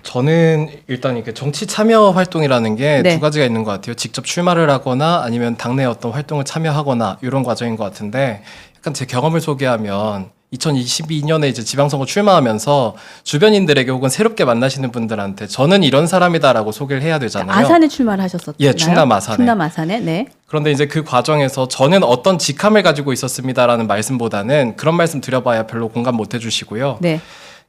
저는 일단 이게 정치 참여 활동이라는 게 두 가지가 있는 것 같아요. 직접 출마를 하거나 아니면 당내 어떤 활동을 참여하거나 이런 과정인 것 같은데, 약간 제 경험을 소개하면 2022년에 이제 지방선거 출마하면서 주변인들에게 혹은 새롭게 만나시는 분들한테 저는 이런 사람이다라고 소개를 해야 되잖아요. 아산에 출마를 하셨었나요? 예, 충남 아산에. 충남 아산에. 네. 그런데 이제 그 과정에서 저는 어떤 직함을 가지고 있었습니다라는 말씀보다는 그런 말씀 드려봐야 별로 공감 못 해주시고요. 네.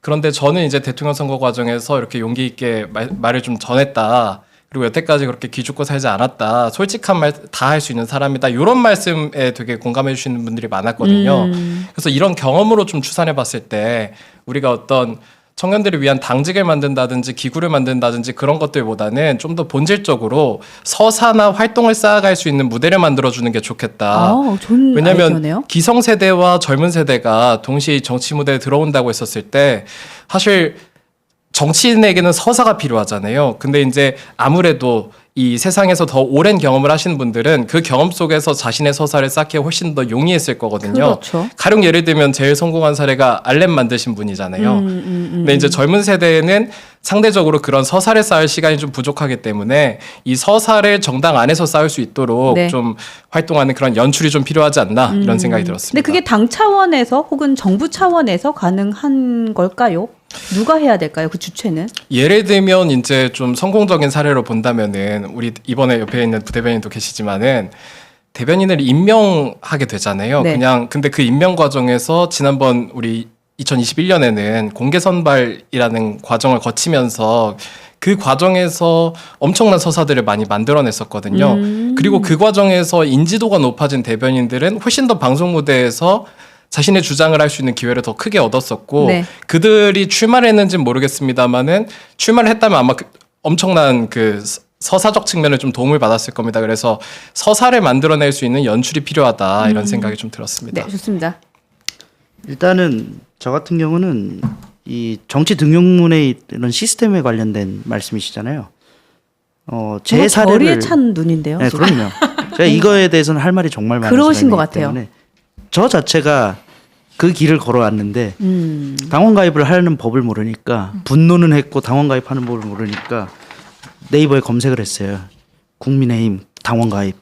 그런데 저는 이제 대통령 선거 과정에서 이렇게 용기 있게 말을 좀 전했다. 그리고 여태까지 그렇게 기죽고 살지 않았다. 솔직한 말 다 할 수 있는 사람이다. 이런 말씀에 되게 공감해 주시는 분들이 많았거든요. 그래서 이런 경험으로 좀 추산해 봤을 때 우리가 어떤 청년들을 위한 당직을 만든다든지 기구를 만든다든지 그런 것들보다는 좀 더 본질적으로 서사나 활동을 쌓아갈 수 있는 무대를 만들어주는 게 좋겠다. 좋은 왜냐하면 아이디어네요. 기성세대와 젊은 세대가 동시에 정치 무대에 들어온다고 했었을 때 사실 정치인에게는 서사가 필요하잖아요. 근데 이제 아무래도 이 세상에서 더 오랜 경험을 하시는 분들은 그 경험 속에서 자신의 서사를 쌓기에 훨씬 더 용이했을 거거든요. 그렇죠. 가령 예를 들면 제일 성공한 사례가 알렘 만드신 분이잖아요. 근데 이제 젊은 세대에는 상대적으로 그런 서사를 쌓을 시간이 좀 부족하기 때문에 이 서사를 정당 안에서 쌓을 수 있도록 좀 활동하는 그런 연출이 좀 필요하지 않나 이런 생각이 들었습니다. 근데 그게 당 차원에서 혹은 정부 차원에서 가능한 걸까요? 누가 해야 될까요? 그 주체는? 예를 들면 이제 좀 성공적인 사례로 본다면은 우리 이번에 옆에 있는 부대변인도 계시지만은 대변인을 임명하게 되잖아요. 그냥 근데 그 임명 과정에서 지난번 우리 2021년에는 공개 선발이라는 과정을 거치면서 그 과정에서 엄청난 서사들을 많이 만들어냈었거든요. 그리고 그 과정에서 인지도가 높아진 대변인들은 훨씬 더 방송 무대에서 자신의 주장을 할 수 있는 기회를 더 크게 얻었었고 그들이 출마를 했는지는 모르겠습니다만은 출마를 했다면 아마 엄청난 그 서사적 측면을 좀 도움을 받았을 겁니다. 그래서 서사를 만들어낼 수 있는 연출이 필요하다 이런 생각이 좀 들었습니다. 네, 좋습니다. 일단은 저 같은 경우는 이 정치 등용문의 이런 시스템에 관련된 말씀이시잖아요. 제 사례를 머리에 찬 눈인데요. 네, 그럼요. 제가 이거에 대해서는 할 말이 정말 많은 그러신 것 같아요. 저 자체가 그 길을 걸어왔는데 당원 가입을 하는 법을 모르니까 분노는 했고 당원 가입하는 법을 모르니까 네이버에 검색을 했어요. 국민의힘 당원 가입.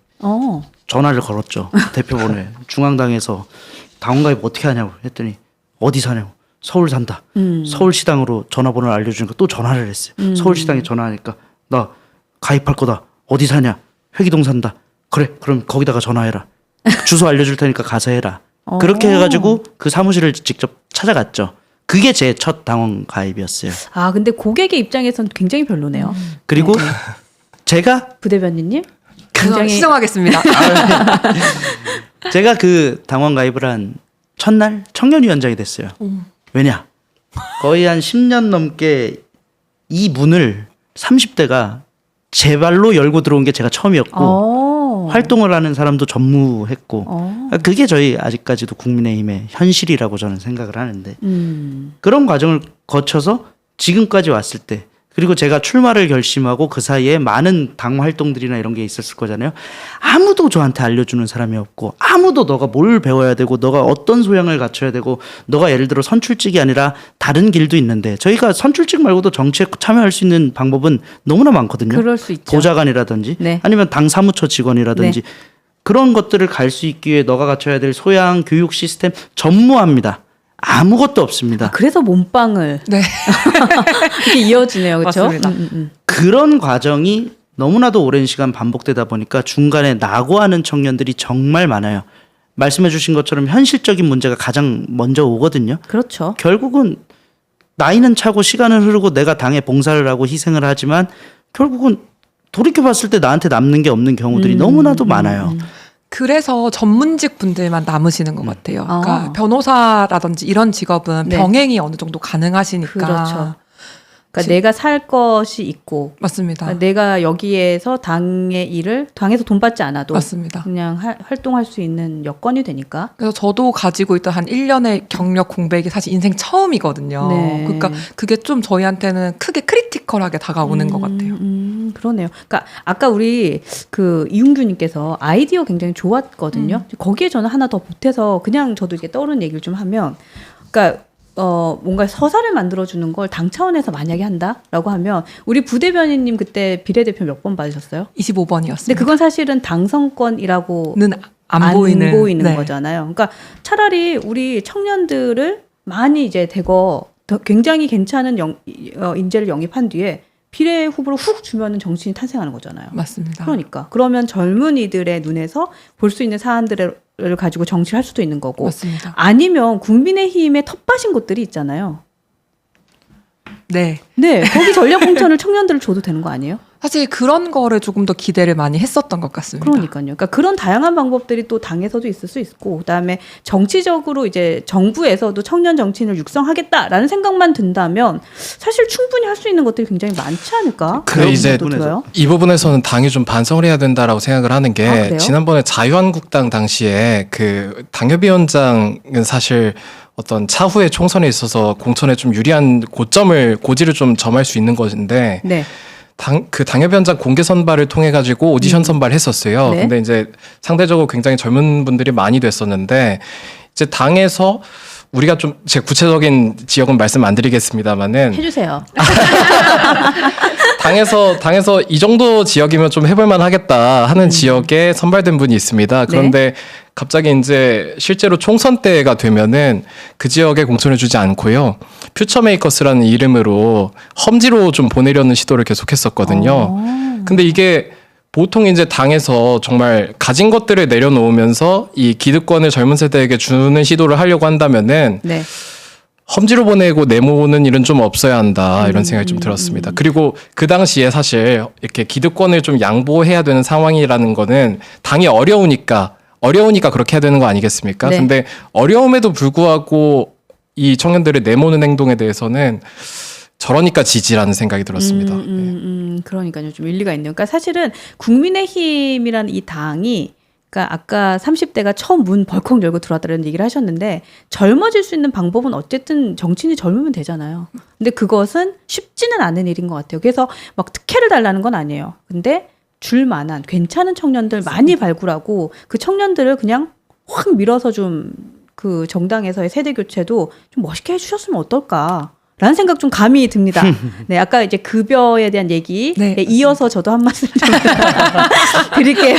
전화를 걸었죠. 대표번호에. 중앙당에서 당원 가입 어떻게 하냐고 했더니 어디 사냐고. 서울 산다. 서울시당으로 전화번호를 알려주니까 또 전화를 했어요. 서울시당에 전화하니까 나 가입할 거다. 어디 사냐. 회기동 산다. 그래 그럼 거기다가 전화해라. 주소 알려줄 테니까 가서 해라. 그렇게 해가지고 그 사무실을 직접 찾아갔죠. 그게 제 첫 당원 가입이었어요. 아 근데 고객의 입장에서는 굉장히 별로네요. 그리고 제가 부대변인님 굉장히 시정하겠습니다. 제가 그 당원 가입을 한 첫날 청년위원장이 됐어요. 왜냐? 거의 한 10년 넘게 이 문을 30대가 제 발로 열고 들어온 게 제가 처음이었고 활동을 하는 사람도 전무했고 그게 저희 아직까지도 국민의힘의 현실이라고 저는 생각을 하는데 그런 과정을 거쳐서 지금까지 왔을 때 그리고 제가 출마를 결심하고 그 사이에 많은 당 활동들이나 이런 게 있었을 거잖아요. 아무도 저한테 알려주는 사람이 없고 아무도 너가 뭘 배워야 되고 너가 어떤 소양을 갖춰야 되고 너가 예를 들어 선출직이 아니라 다른 길도 있는데 저희가 선출직 말고도 정치에 참여할 수 있는 방법은 너무나 많거든요. 그럴 수 있죠. 보좌관이라든지 아니면 당 사무처 직원이라든지 그런 것들을 갈 수 있기 위해 너가 갖춰야 될 소양 교육 시스템 전무합니다. 아무것도 없습니다. 그래서 몸빵을 이렇게 이어지네요. 그렇죠? 맞습니다. 그런 과정이 너무나도 오랜 시간 반복되다 보니까 중간에 낙오하는 청년들이 정말 많아요. 말씀해 주신 것처럼 현실적인 문제가 가장 먼저 오거든요. 그렇죠. 결국은 나이는 차고 시간은 흐르고 내가 당에 봉사를 하고 희생을 하지만 결국은 돌이켜봤을 때 나한테 남는 게 없는 경우들이 너무나도 많아요. 그래서 전문직 분들만 남으시는 것 같아요. 그러니까 변호사라든지 이런 직업은 병행이 어느 정도 가능하시니까. 그렇죠. 그러니까 내가 살 것이 있고. 맞습니다. 그러니까 내가 여기에서 당의 일을 당에서 돈 받지 않아도 맞습니다. 그냥 활동할 수 있는 여건이 되니까. 그래서 저도 가지고 있던 한 1년의 경력 공백이 사실 인생 처음이거든요. 그러니까 그게 좀 저희한테는 크게 크리티컬하게 다가오는 것 같아요. 그러네요. 그러니까 아까 우리 그 이웅규님께서 아이디어 굉장히 좋았거든요. 거기에 저는 하나 더 보태서 그냥 저도 이렇게 떠오르는 얘기를 좀 하면, 그러니까 뭔가 서사를 만들어주는 걸 당 차원에서 만약에 한다라고 하면 우리 부대변인님 그때 비례대표 몇 번 받으셨어요? 25번이었습니다. 근데 그건 사실은 당선권이라고는 안 보이는 네. 거잖아요. 그러니까 차라리 우리 청년들을 많이 이제 굉장히 괜찮은 인재를 영입한 뒤에 비례 후보로 훅 주면은 정치인이 탄생하는 거잖아요. 맞습니다. 그러니까 그러면 젊은이들의 눈에서 볼 수 있는 사안들을 가지고 정치를 할 수도 있는 거고 맞습니다. 아니면 국민의힘에 텃밭인 곳들이 있잖아요. 네. 네, 거기 전략 공천을 청년들을 줘도 되는 거 아니에요? 사실 그런 거를 조금 더 기대를 많이 했었던 것 같습니다. 그러니까요. 그러니까 그런 다양한 방법들이 또 당에서도 있을 수 있고, 그다음에 정치적으로 이제 정부에서도 청년 정치인을 육성하겠다라는 생각만 든다면 사실 충분히 할 수 있는 것들이 굉장히 많지 않을까? 근데 이제 들어요. 이 부분에서는 당이 좀 반성을 해야 된다라고 생각을 하는 게 그래요? 지난번에 자유한국당 당시에 그 당협위원장은 사실 어떤 차후의 총선에 있어서 공천에 좀 유리한 고지를 좀 점할 수 있는 것인데 네. 그 당협위원장 공개 선발을 통해 가지고 오디션 선발을 했었어요. 네. 근데 이제 상대적으로 굉장히 젊은 분들이 많이 됐었는데 이제 당에서 우리가 좀 제 구체적인 지역은 말씀 안 드리겠습니다만은 해주세요. 당에서 이 정도 지역이면 좀 해볼만 하겠다 하는 지역에 선발된 분이 있습니다. 그런데 갑자기 이제 실제로 총선 때가 되면은 그 지역에 공천을 주지 않고요. 퓨처메이커스라는 이름으로 험지로 좀 보내려는 시도를 계속했었거든요. 근데 이게 보통 이제 당에서 정말 가진 것들을 내려놓으면서 이 기득권을 젊은 세대에게 주는 시도를 하려고 한다면은 네. 험지로 보내고 내모는 일은 좀 없어야 한다 이런 생각이 좀 들었습니다. 그리고 그 당시에 사실 이렇게 기득권을 좀 양보해야 되는 상황이라는 거는 당이 어려우니까 그렇게 해야 되는 거 아니겠습니까? 네. 근데 어려움에도 불구하고 이 청년들을 내모는 행동에 대해서는 저러니까 지지라는 생각이 들었습니다. 그러니까요. 좀 일리가 있네요. 그러니까 사실은 국민의힘이라는 이 당이 그러니까 아까 30대가 처음 문 벌컥 열고 들어왔다는 얘기를 하셨는데 젊어질 수 있는 방법은 어쨌든 정치인이 젊으면 되잖아요. 근데 그것은 쉽지는 않은 일인 것 같아요. 그래서 막 특혜를 달라는 건 아니에요. 근데 줄만한 괜찮은 청년들 많이 발굴하고 그 청년들을 그냥 확 밀어서 좀 그 정당에서의 세대 교체도 좀 멋있게 해주셨으면 어떨까? 라는 생각 좀 감이 듭니다. 네, 아까 이제 급여에 대한 얘기 네, 이어서 저도 한 말씀 좀 드릴게요.